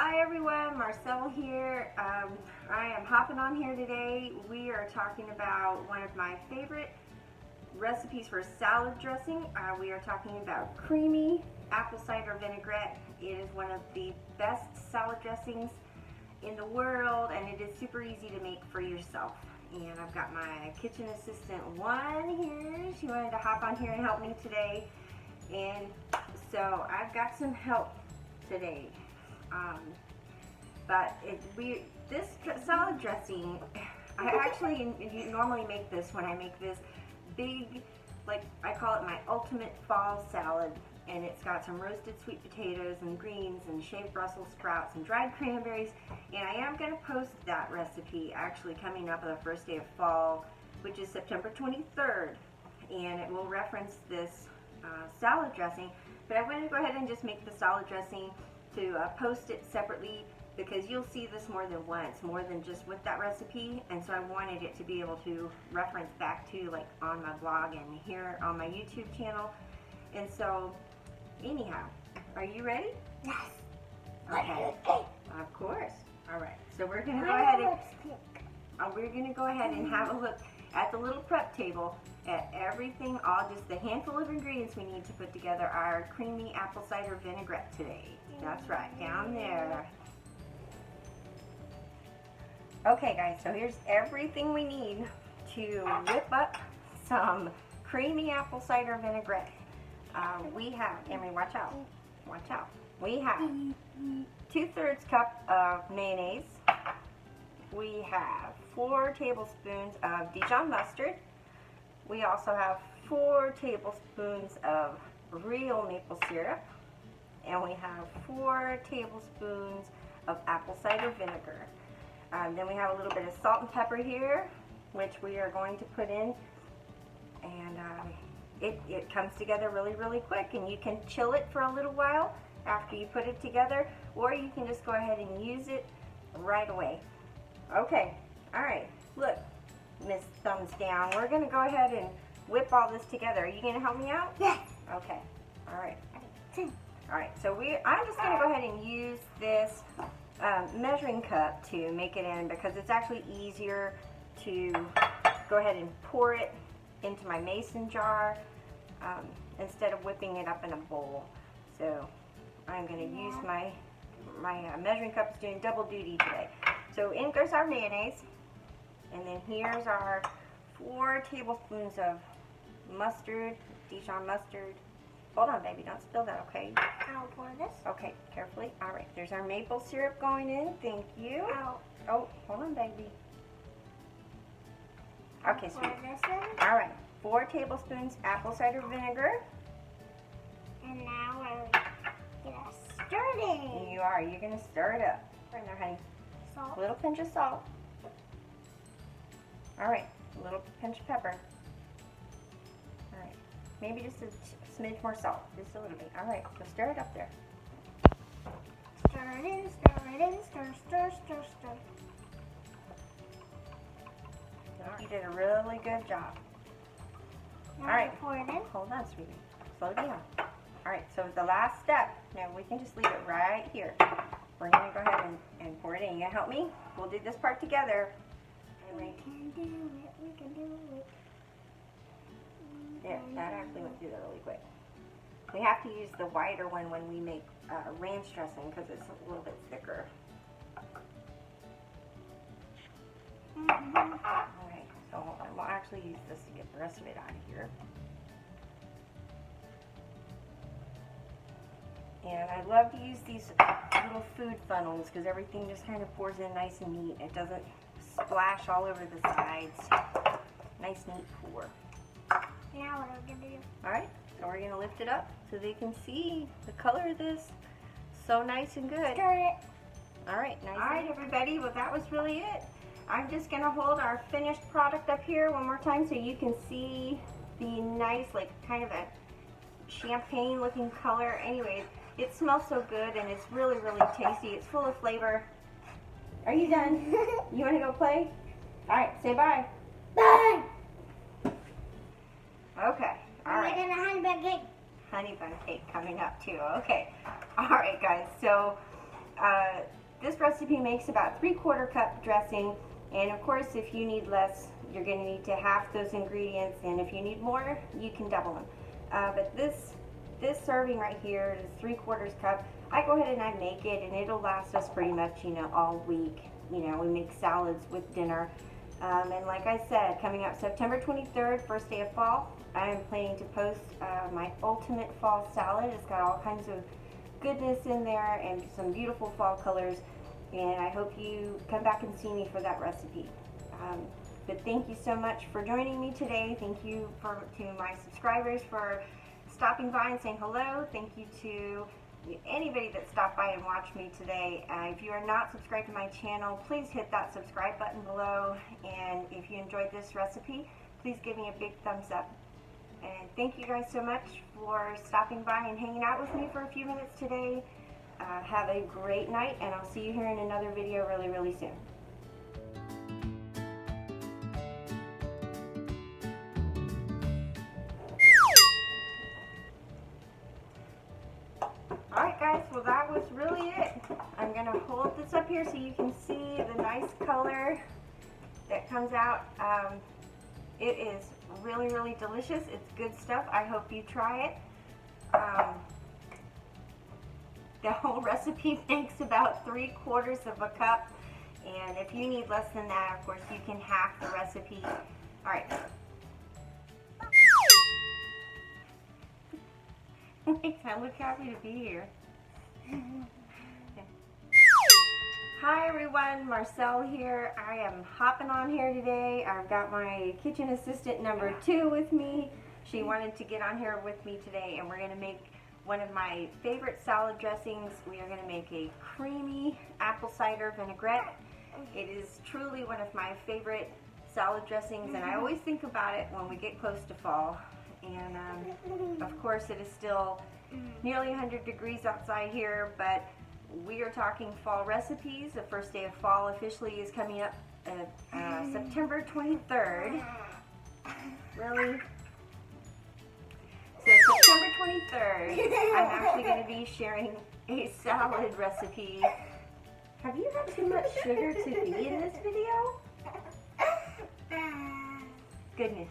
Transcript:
Hi everyone, Marcelle here. I am hopping on here today. We are talking about one of my favorite recipes for salad dressing. We are talking about creamy apple cider vinaigrette. It is one of the best salad dressings in the world, and it is super easy to make for yourself. And I've got my kitchen assistant Juan here. She wanted to hop on here and help me today. And so I've got some help today. This salad dressing, I actually normally make this when I make this big, like I call it my ultimate fall salad, and it's got some roasted sweet potatoes and greens and shaved Brussels sprouts and dried cranberries, and I am going to post that recipe actually coming up on the first day of fall, which is September 23rd, and it will reference this salad dressing. But I want to go ahead and just make the salad dressing to post it separately, because you'll see this more than once, more than just with that recipe, and so I wanted it to be able to reference back to, like, on my blog and here on my YouTube channel. And so anyhow, are you ready? Yes. Okay. Of course. All right. So we're gonna go ahead and have a look at the little prep table at everything, all just the handful of ingredients we need to put together our creamy apple cider vinaigrette today. That's right, down there. Okay guys, so here's everything we need to whip up some creamy apple cider vinaigrette. We have, Emery, watch out, we have 2/3 cup of mayonnaise. We have 4 tablespoons of Dijon mustard. We also have 4 tablespoons of real maple syrup. And we have 4 tablespoons of apple cider vinegar. Then we have a little bit of salt and pepper here, which we are going to put in. And it comes together really, really quick. And you can chill it for a little while after you put it together, or you can just go ahead and use it right away. Okay, all right, look, Miss Thumbs Down, we're going to go ahead and whip all this together. Are you going to help me out? Yes. Okay, all right. All right, so I'm just going to go ahead and use this measuring cup to make it in, because it's actually easier to go ahead and pour it into my mason jar instead of whipping it up in a bowl. So I'm going to use my measuring cup. Is doing double duty today. So in goes our mayonnaise, and then here's our 4 tablespoons of mustard, Dijon mustard. Hold on, baby, don't spill that, okay? I'll pour this. Okay, carefully. All right, there's our maple syrup going in. Thank you. Oh, hold on, baby. Okay, sweet. Pour this in. All right, 4 tablespoons apple cider vinegar. And now we're gonna stir it. You're gonna stir it up. Right now, honey. Salt. A little pinch of salt. All right, a little pinch of pepper. All right, maybe just a smidge more salt, just a little bit. All right, so stir it up there. Stir it in, stir, stir, stir, stir. You did a really good job. Now All right. pour it in. Hold on, sweetie. Slow down. All right, so the last step. Now we can just leave it right here. We're gonna go ahead and pour it in. You gonna help me? We'll do this part together. We can do it, we can do it. Yeah, that actually went through that really quick. We have to use the wider one when we make ranch dressing, because it's a little bit thicker. Alright, so hold on. We'll actually use this to get the rest of it out of here. And I love to use these little food funnels, because everything just kind of pours in nice and neat. It doesn't splash all over the sides. Nice, neat pour. Now what are we gonna do? Alright, so we're going to lift it up so they can see the color of this. So nice and good. Stir it. Alright, nice. Alright, everybody, well, that was really it. I'm just going to hold our finished product up here one more time so you can see the nice, like, kind of a champagne looking color. Anyways, it smells so good, and it's really, really tasty. It's full of flavor. Are you done? You want to go play? Alright, say bye. Bye. Okay, alright. We're gonna honey bun cake. Honey bun cake coming up too. Okay. Alright guys, so This recipe makes about 3/4 cup dressing, and of course if you need less, you're going to need to half those ingredients, and if you need more, you can double them. But this serving right here is 3/4 cup. I go ahead and I make it, and it'll last us pretty much, you know, all week. You know, we make salads with dinner. And like I said, coming up September 23rd, first day of fall, I am planning to post my ultimate fall salad. It's got all kinds of goodness in there and some beautiful fall colors, and I hope you come back and see me for that recipe. But thank you so much for joining me today. Thank you to my subscribers for stopping by and saying hello. Thank you to anybody that stopped by and watched me today. If you are not subscribed to my channel, please hit that subscribe button below, and if you enjoyed this recipe, please give me a big thumbs up. And thank you guys so much for stopping by and hanging out with me for a few minutes today. Have a great night, and I'll see you here in another video really, really soon. Alright guys, well that was really it. I'm going to hold this up here so you can see the nice color that comes out. It is really, really delicious. It's good stuff. I hope you try it. The whole recipe makes about 3/4 of a cup, and if you need less than that, of course, you can half the recipe. Alright. I look happy to be here. Hi everyone, Marcelle here. I am hopping on here today. I've got my kitchen assistant number 2 with me. She wanted to get on here with me today, and we're going to make one of my favorite salad dressings. We are going to make a creamy apple cider vinaigrette. It is truly one of my favorite salad dressings, and I always think about it when we get close to fall. And of course it is still nearly 100 degrees outside here, but we are talking fall recipes. The first day of fall officially is coming up September 23rd. Really? So September 23rd, I'm actually going to be sharing a salad recipe. Have you had too much sugar to be in this video? Goodness.